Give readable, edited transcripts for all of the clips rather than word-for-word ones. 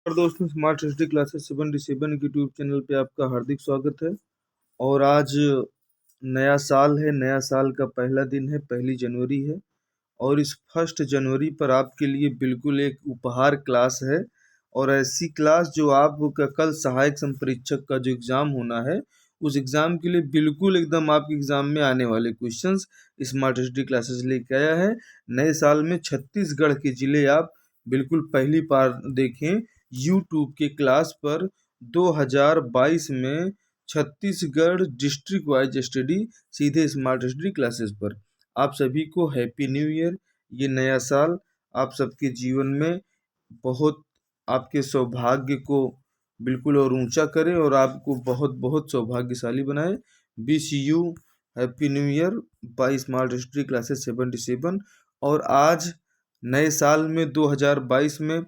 और दोस्तों, smart history classes 77 के यूट्यूब चैनल पे आपका हार्दिक स्वागत है। और आज नया साल है। नया साल का पहला दिन है, 1 जनवरी है। और इस 1 जनवरी पर आपके लिए बिल्कुल एक उपहार क्लास है। और ऐसी क्लास जो आपका कल सहायक संपरीक्षक का जो एग्ज़ाम होना है, उस एग्ज़ाम के लिए बिल्कुल एकदम आपके एग्ज़ाम में आने वाले क्वेश्चंस स्मार्ट हिस्ट्री क्लासेस लेके आया है। नए साल में छत्तीसगढ़ के ज़िले आप बिल्कुल पहली बार देखें यूट्यूब के क्लास पर। 2022 में छत्तीसगढ़ डिस्ट्रिक्ट वाइज स्टडी सीधे स्मार्ट हिस्ट्री क्लासेस पर। आप सभी को हैप्पी न्यू ईयर। ये नया साल आप सबके जीवन में बहुत आपके सौभाग्य को बिल्कुल और ऊंचा करे और आपको बहुत बहुत सौभाग्यशाली बनाए। Wish you happy new year by smart history classes 77। और आज नए साल में 2022 में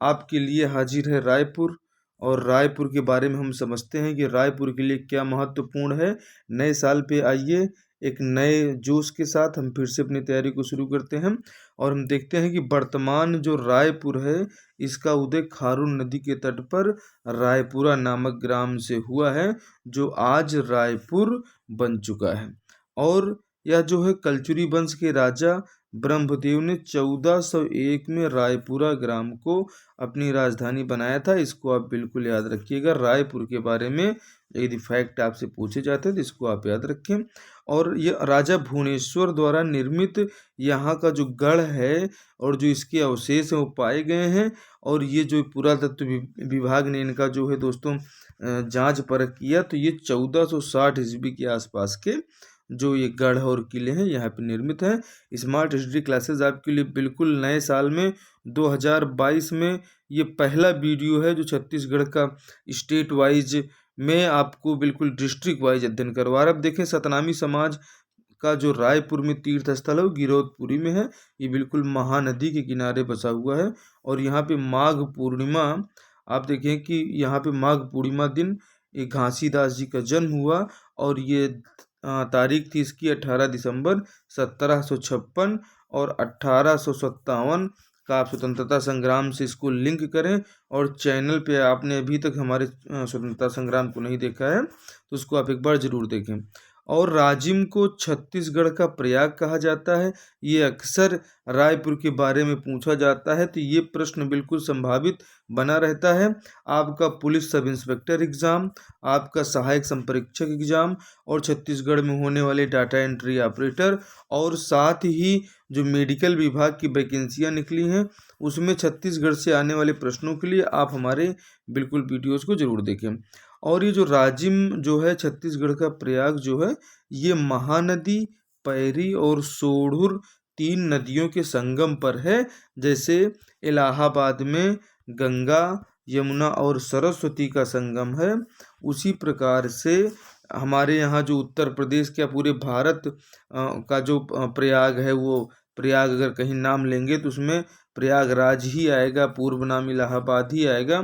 आपके लिए हाजिर है रायपुर। और रायपुर के बारे में हम समझते हैं कि रायपुर के लिए क्या महत्वपूर्ण है। नए साल पे आइए एक नए जोश के साथ हम फिर से अपनी तैयारी को शुरू करते हैं। और हम देखते हैं कि वर्तमान जो रायपुर है, इसका उदय खारून नदी के तट पर रायपुरा नामक ग्राम से हुआ है, जो आज रायपुर बन चुका है। और यह जो है कलचुरी वंश के राजा ब्रह्मदेव ने 1401 में रायपुरा ग्राम को अपनी राजधानी बनाया था। इसको आप बिल्कुल याद रखिएगा। रायपुर के बारे में यदि फैक्ट आपसे पूछे जाते हैं तो इसको आप याद रखें। और ये राजा भुवनेश्वर द्वारा निर्मित यहाँ का जो गढ़ है और जो इसके अवशेष हैं वो पाए गए हैं। और ये जो पुरातत्व विभाग ने इनका जो है दोस्तों जांच परख किया, तो ये 1460 ईस्वी के आसपास के जो ये गढ़ और किले हैं यहाँ पे निर्मित हैं। स्मार्ट हिस्ट्री क्लासेस आपके लिए बिल्कुल नए साल में 2022 में ये पहला वीडियो है जो छत्तीसगढ़ का स्टेट वाइज में आपको बिल्कुल डिस्ट्रिक्ट वाइज अध्ययन करवा रहा है। अब देखें, सतनामी समाज का जो रायपुर में तीर्थ स्थल है वो गिरौदपुरी में है। ये बिल्कुल महानदी के किनारे बसा हुआ है। और यहाँ पे माघ पूर्णिमा, आप देखें कि यहाँ पे माघ पूर्णिमा दिन ये घासीदास जी का जन्म हुआ। और ये तारीख थी इसकी 18 दिसंबर 1756। और 1857 का आप स्वतंत्रता संग्राम से इसको लिंक करें। और चैनल पे आपने अभी तक हमारे स्वतंत्रता संग्राम को नहीं देखा है तो उसको आप एक बार जरूर देखें। और राजिम को छत्तीसगढ़ का प्रयाग कहा जाता है। ये अक्सर रायपुर के बारे में पूछा जाता है, तो ये प्रश्न बिल्कुल संभावित बना रहता है। आपका पुलिस सब इंस्पेक्टर एग्ज़ाम, आपका सहायक संपरीक्षक एग्ज़ाम, और छत्तीसगढ़ में होने वाले डाटा एंट्री ऑपरेटर, और साथ ही जो मेडिकल विभाग की वैकेंसियाँ निकली हैं उसमें छत्तीसगढ़ से आने वाले प्रश्नों के लिए आप हमारे बिल्कुल वीडियोज़ को ज़रूर देखें। और ये जो राजिम जो है छत्तीसगढ़ का प्रयाग जो है, ये महानदी, पैरी और सोढ़ुर 3 नदियों के संगम पर है। जैसे इलाहाबाद में गंगा, यमुना और सरस्वती का संगम है, उसी प्रकार से हमारे यहाँ जो उत्तर प्रदेश क्या पूरे भारत का जो प्रयाग है, वो प्रयाग अगर कहीं नाम लेंगे तो उसमें प्रयागराज ही आएगा, पूर्व नाम इलाहाबाद ही आएगा।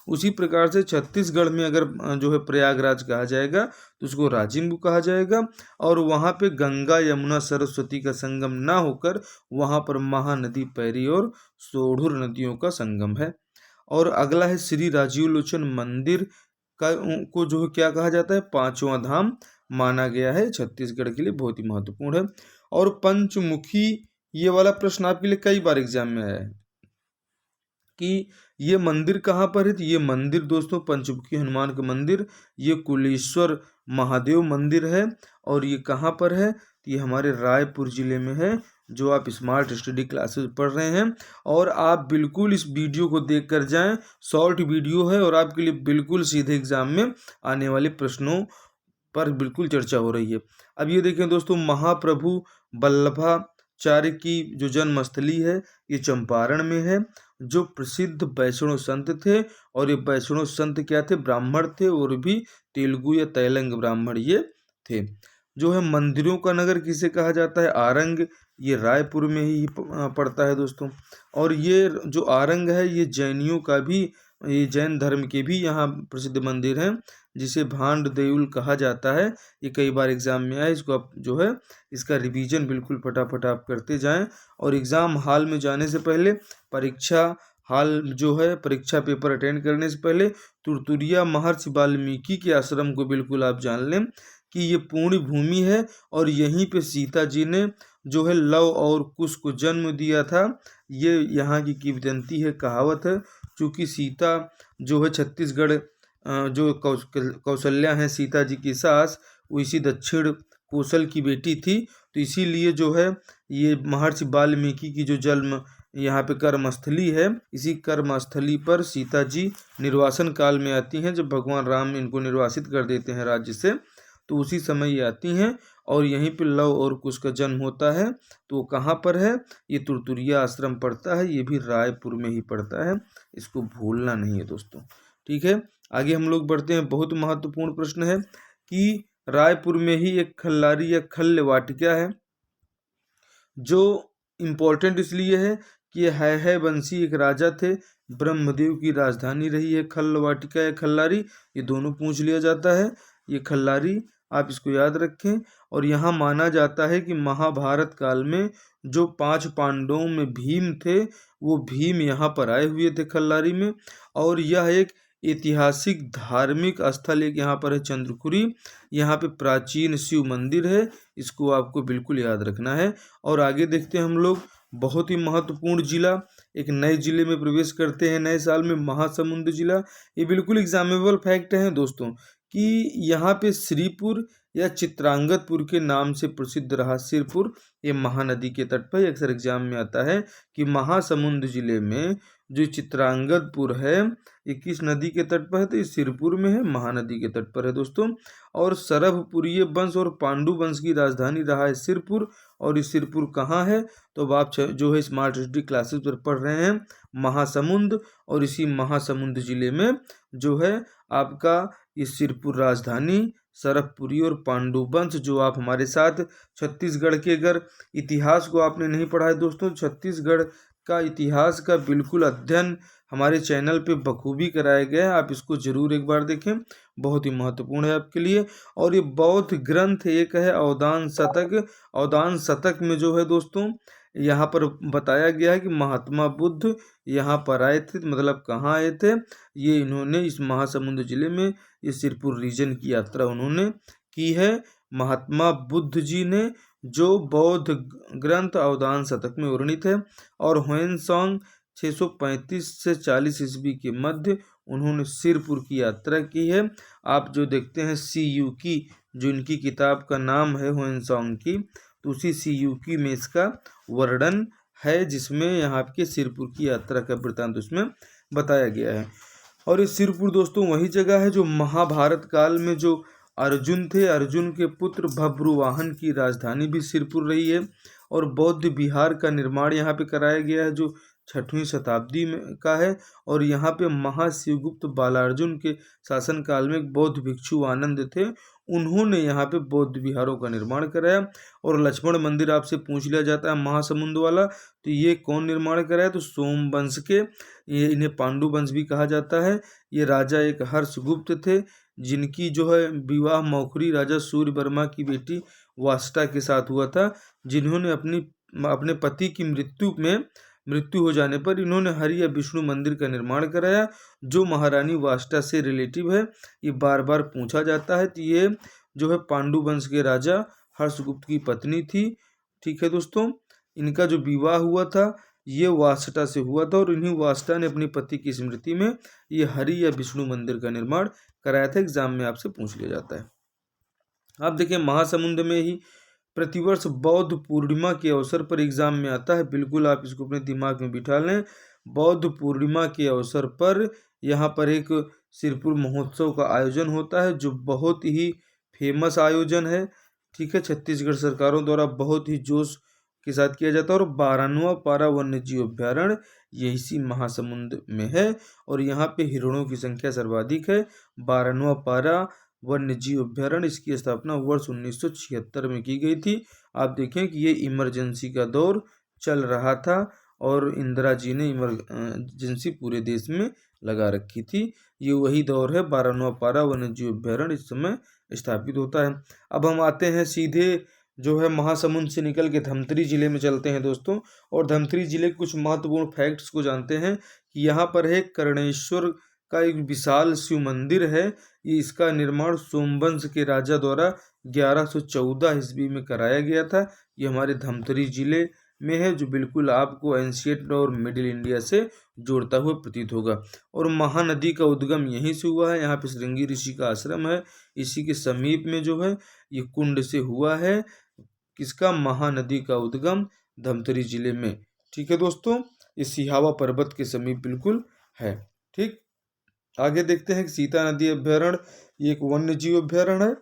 उसी प्रकार से छत्तीसगढ़ में अगर जो है प्रयागराज कहा जाएगा तो उसको राजिम कहा जाएगा। और वहाँ पे गंगा, यमुना, सरस्वती का संगम ना होकर वहाँ पर महानदी, पैरी और सोढ़ुर नदियों का संगम है। और अगला है श्री राजीव लोचन मंदिर का को जो है क्या कहा जाता है, 5वां धाम माना गया है। छत्तीसगढ़ के लिए बहुत ही महत्वपूर्ण है। और पंचमुखी, ये वाला प्रश्न आपके लिए कई बार एग्जाम में आया है कि ये मंदिर कहाँ पर है। तो ये मंदिर दोस्तों पंचमुखी हनुमान का मंदिर, ये कुलेश्वर महादेव मंदिर है। और ये कहाँ पर है, तो ये हमारे रायपुर जिले में है, जो आप स्मार्ट स्टडी क्लासेस पढ़ रहे हैं। और आप बिल्कुल इस वीडियो को देख कर जाएं, शॉर्ट वीडियो है और आपके लिए बिल्कुल सीधे एग्जाम में आने वाले प्रश्नों पर बिल्कुल चर्चा हो रही है। अब ये देखें दोस्तों, महाप्रभु वल्लभाचार्य की जो जन्मस्थली है ये चंपारण में है। जो प्रसिद्ध वैष्णव संत थे, और ये वैष्णव संत क्या थे, ब्राह्मण थे, और भी तेलुगु या तेलंग ब्राह्मण ये थे। जो है मंदिरों का नगर किसे कहा जाता है, आरंग, ये रायपुर में ही पड़ता है दोस्तों। और ये जो आरंग है ये जैनियों का भी, ये जैन धर्म के भी यहाँ प्रसिद्ध मंदिर हैं, जिसे भांड देउल कहा जाता है। ये कई बार एग्जाम में आया, इसको आप जो है इसका रिवीजन बिल्कुल फटाफट आप करते जाएं। और एग्ज़ाम हॉल में जाने से पहले परीक्षा हाल जो है परीक्षा पेपर अटेंड करने से पहले तुरतुरिया महर्षि वाल्मीकि के आश्रम को बिल्कुल आप जान लें कि ये पुण्य भूमि है और यहीं पे सीता जी ने जो है लव और कुश को जन्म दिया था। ये यहाँ की किंवदंती है, कहावत है। चूँकि सीता जो है छत्तीसगढ़ जो कौशल्या हैं सीता जी की सास, वो इसी दक्षिण कोशल की बेटी थी, तो इसीलिए जो है ये महर्षि वाल्मीकि की जो जन्म यहाँ पे कर्मस्थली है, इसी कर्मस्थली पर सीता जी निर्वासन काल में आती हैं। जब भगवान राम इनको निर्वासित कर देते हैं राज्य से, तो उसी समय ये आती हैं और यहीं पे लव और कुश का जन्म होता है। तो कहाँ पर है? ये तुरतुरिया आश्रम पड़ता है, ये भी रायपुर में ही पड़ता है, इसको भूलना नहीं है दोस्तों। ठीक है, आगे हम लोग बढ़ते हैं। बहुत महत्वपूर्ण प्रश्न है कि रायपुर में ही एक खल्लारी या खल्ल वाटिका है, जो इम्पोर्टेंट इसलिए है कि ये है वंशी एक राजा थे, ब्रह्मदेव की राजधानी रही है खल्ल वाटिका या खल्लारी, ये दोनों पूछ लिया जाता है। ये खल्लारी आप इसको याद रखें। और यहाँ माना जाता है कि महाभारत काल में जो 5 पांडवों में भीम थे, वो भीम यहाँ पर आए हुए थे खल्लारी में। और यह एक ऐतिहासिक धार्मिक स्थल एक यहाँ पर है चंद्रपुरी, यहाँ पे प्राचीन शिव मंदिर है, इसको आपको बिल्कुल याद रखना है। और आगे देखते हैं हम लोग बहुत ही महत्वपूर्ण जिला, एक नए जिले में प्रवेश करते हैं नए साल में, महासमुंद जिला। ये बिल्कुल एग्जामेबल फैक्ट है दोस्तों कि यहाँ पे श्रीपुर या चित्रांगदपुर के नाम से प्रसिद्ध रहा सिरपुर, ये महानदी के तट पर। अक्सर एग्जाम में आता है कि महासमुंद जिले में जो चित्रांगदपुर है ये किस नदी के तट पर है, तो ये सिरपुर में है, महानदी के तट पर है दोस्तों। और सरभपुरीय वंश और पांडु वंश की राजधानी रहा है सिरपुर। और ये सिरपुर कहाँ है? तो अब आप जो है स्मार्ट हिस्ट्री क्लासेस पर पढ़ रहे हैं महासमुंद, और इसी महासमुंद जिले में जो है आपका ये सिरपुर राजधानी, सरभपुरी और पांडुवंश। जो आप हमारे साथ छत्तीसगढ़ के अगर इतिहास को आपने नहीं पढ़ा है दोस्तों, छत्तीसगढ़ का इतिहास का बिल्कुल अध्ययन हमारे चैनल पे बखूबी कराया गया है, आप इसको जरूर एक बार देखें, बहुत ही महत्वपूर्ण है आपके लिए। और ये बौद्ध ग्रंथ एक है अवदान शतक। अवदान शतक में जो है दोस्तों यहाँ पर बताया गया है कि महात्मा बुद्ध यहाँ पर आए थे, मतलब कहाँ आए थे, ये इन्होंने इस महासमुंद जिले में ये सिरपुर रीजन की यात्रा उन्होंने की है महात्मा बुद्ध जी ने, जो बौद्ध ग्रंथ अवदान शतक में वर्णित है। और ह्वेनसांग 635 से 40 ईस्वी के मध्य उन्होंने सिरपुर की यात्रा की है। आप जो देखते हैं CU की, जो इनकी किताब का नाम है ह्वेनसांग की, तो उसी CU की में इसका वर्णन है, जिसमें यहाँ के सिरपुर की यात्रा का वृत्तांत उसमें बताया गया है। और ये सिरपुर दोस्तों वही जगह है जो महाभारत काल में जो अर्जुन थे, अर्जुन के पुत्र बभ्रुवाहन की राजधानी भी सिरपुर रही है। और बौद्ध विहार का निर्माण यहाँ पे कराया गया है, जो 6वीं शताब्दी में का है। और यहाँ पे महाशिवगुप्त बालार्जुन के शासनकाल में एक बौद्ध भिक्षु आनंद थे, उन्होंने यहाँ पे बौद्ध विहारों का निर्माण कराया। और लक्ष्मण मंदिर आपसे पूछ लिया जाता है महासमुंद वाला, तो ये कौन निर्माण कराया? तो सोमवंश के, ये इन्हें पांडु वंश भी कहा जाता है। ये राजा एक हर्षगुप्त थे, जिनकी जो है विवाह मौखरी राजा सूर्य वर्मा की बेटी वाष्टा के साथ हुआ था, जिन्होंने अपने पति की मृत्यु हो जाने पर इन्होंने हरि या विष्णु मंदिर का निर्माण कराया, जो महारानी वाष्टा से रिलेटिव है। ये बार बार पूछा जाता है, तो ये जो है पांडु वंश के राजा हर्षगुप्त की पत्नी थी। ठीक है दोस्तों, इनका जो विवाह हुआ था ये वाष्टा से हुआ था, और इन्हीं वाष्टा ने अपने पति की स्मृति में ये हरि या विष्णु मंदिर का निर्माण कराया था। एग्जाम में आपसे पूछ लिया जाता है। आप देखिए महासमुंद में ही प्रतिवर्ष बौद्ध पूर्णिमा के अवसर पर एग्जाम में आता है, बिल्कुल आप इसको अपने दिमाग में बिठा लें। बौद्ध पूर्णिमा के अवसर पर यहाँ पर एक सिरपुर महोत्सव का आयोजन होता है, जो बहुत ही फेमस आयोजन है। ठीक है, छत्तीसगढ़ सरकारों द्वारा बहुत ही जोश के साथ किया जाता है। और 12वां पारा वन्य जीव अभ्यारण्य ये इसी महासमुंद में है, और यहाँ पे हिरणों की संख्या सर्वाधिक है। 12वां पारा वन्य जीव अभ्यारण्य, इसकी स्थापना वर्ष 1976 में की गई थी। आप देखें कि ये इमरजेंसी का दौर चल रहा था, और इंदिरा जी ने इमरजेंसी पूरे देश में लगा रखी थी। ये वही दौर है, 12वां पारा वन्य जीव अभ्यारण्य इस समय स्थापित होता है। अब हम आते हैं सीधे जो है महासमुंद से निकल के धमतरी जिले में चलते हैं दोस्तों, और धमतरी जिले के कुछ महत्वपूर्ण फैक्ट्स को जानते हैं कि यहाँ पर है कर्णेश्वर का एक विशाल शिव मंदिर है। ये इसका निर्माण सोमवंश के राजा द्वारा 1114 ईस्वी में कराया गया था। ये हमारे धमतरी जिले में है, जो बिल्कुल आपको एंशिएंट और मिडिल इंडिया से जोड़ता हुआ प्रतीत होगा। और महानदी का उद्गम यहीं से हुआ है। यहाँ पे श्रृंगी ऋषि का आश्रम है, इसी के समीप में जो है ये कुंड से हुआ है। किसका? महानदी का उद्गम धमतरी जिले में। ठीक है दोस्तों, ये सिहावा पर्वत के समीप बिल्कुल है। ठीक, आगे देखते हैं कि सीता नदी अभ्यारण्य, ये एक वन्य जीव अभ्यारण्य है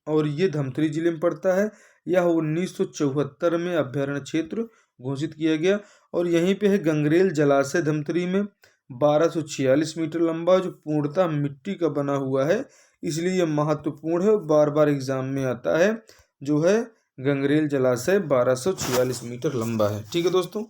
और ये धमतरी जिले में पड़ता है। यह 1974 में अभ्यारण्य क्षेत्र घोषित किया गया। और यहीं पे है गंगरेल जलाशय धमतरी में, 1246 मीटर लंबा, जो पूर्णतः मिट्टी का बना हुआ है, इसलिए यह महत्वपूर्ण है और बार बार एग्जाम में आता है। जो है गंगरेल जलाशय 1246 मीटर लंबा है। ठीक है दोस्तों,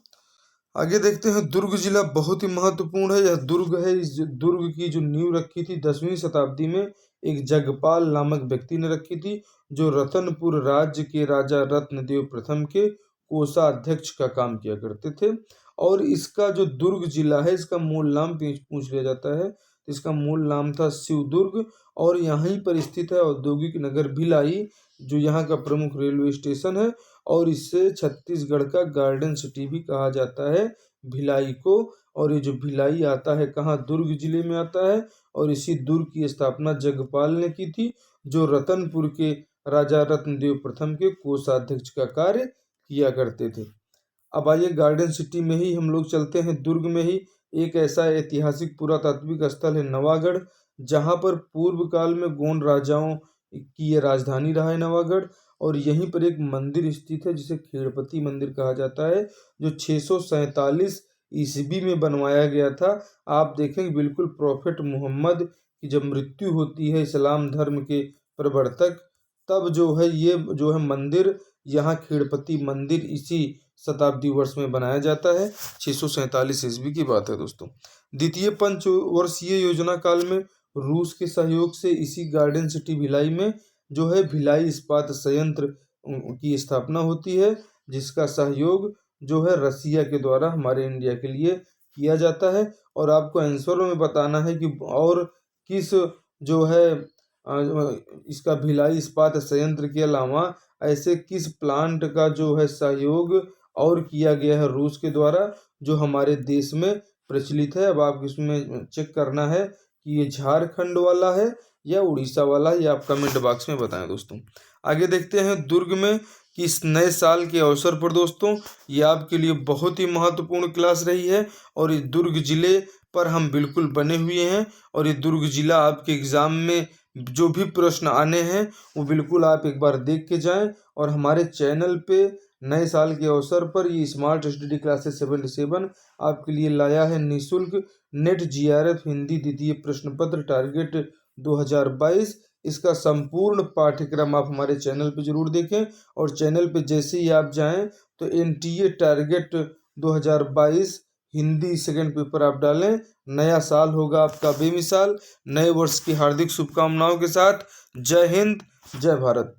आगे देखते हैं दुर्ग जिला बहुत ही महत्वपूर्ण है। यह दुर्ग है, इस दुर्ग की जो नींव रखी थी 10वीं शताब्दी में एक जगपाल नामक व्यक्ति ने रखी थी, जो रतनपुर राज्य के राजा रत्नदेव प्रथम के कोषाध्यक्ष का काम किया करते थे। और इसका जो दुर्ग जिला है, इसका मूल नाम पूछ लिया जाता है, तो इसका मूल नाम था शिवदुर्ग। और यहीं पर स्थित है औद्योगिक नगर भिलाई, जो यहाँ का प्रमुख रेलवे स्टेशन है। और इससे छत्तीसगढ़ का गार्डन सिटी भी कहा जाता है भिलाई को। और ये जो भिलाई आता है कहाँ? दुर्ग जिले में आता है। और इसी दुर्ग की स्थापना जगपाल ने की थी, जो रतनपुर के राजा रत्नदेव प्रथम के कोषाध्यक्ष का कार्य किया करते थे। अब आइए गार्डन सिटी में ही हम लोग चलते हैं। दुर्ग में ही एक ऐसा ऐतिहासिक पुरातात्विक स्थल है नवागढ़, जहाँ पर पूर्व काल में गोंड राजाओं की ये राजधानी रहा है नवागढ़। और यहीं पर एक मंदिर स्थित है जिसे खेड़पति मंदिर कहा जाता है, जो 647 ईस्वी में बनवाया गया था। आप देखेंगे बिल्कुल प्रॉफेट मोहम्मद की जब मृत्यु होती है इस्लाम धर्म के प्रवर्तक, तब जो है ये जो है मंदिर, यहाँ खेड़पति मंदिर इसी शताब्दी वर्ष में बनाया जाता है। 647 ईस्वी की बात है दोस्तों। द्वितीय पंचवर्षीय योजना काल में रूस के सहयोग से इसी गार्डन सिटी भिलाई में जो है भिलाई इस्पात संयंत्र की स्थापना होती है, जिसका सहयोग जो है रसिया के द्वारा हमारे इंडिया के लिए किया जाता है। और आपको आंसर में बताना है कि और किस जो है इसका भिलाई इस्पात संयंत्र के अलावा ऐसे किस प्लांट का जो है सहयोग और किया गया है रूस के द्वारा, जो हमारे देश में प्रचलित है। अब आपको इसमें चेक करना है कि ये झारखंड वाला है या उड़ीसा वाला, ये आप कमेंट बॉक्स में बताएं दोस्तों। आगे देखते हैं दुर्ग में कि इस नए साल के अवसर पर दोस्तों ये आपके लिए बहुत ही महत्वपूर्ण क्लास रही है। और इस दुर्ग जिले पर हम बिल्कुल बने हुए हैं। और ये दुर्ग जिला आपके एग्जाम में जो भी प्रश्न आने हैं वो बिल्कुल आप एक बार देख के जाएं। और हमारे चैनल पे नए साल के अवसर पर ये स्मार्ट स्टडी क्लासेस 77 आपके लिए लाया है निःशुल्क नेट जीआरएफ हिंदी द्वितीय प्रश्न पत्र टारगेट 2022। इसका संपूर्ण पाठ्यक्रम आप हमारे चैनल पे जरूर देखें। और चैनल पे जैसे ही आप जाएं तो NTA target 2022 Hindi second paper आप डालें। नया साल होगा आपका बेमिसाल। नए वर्ष की हार्दिक शुभकामनाओं के साथ जय हिंद, जय भारत।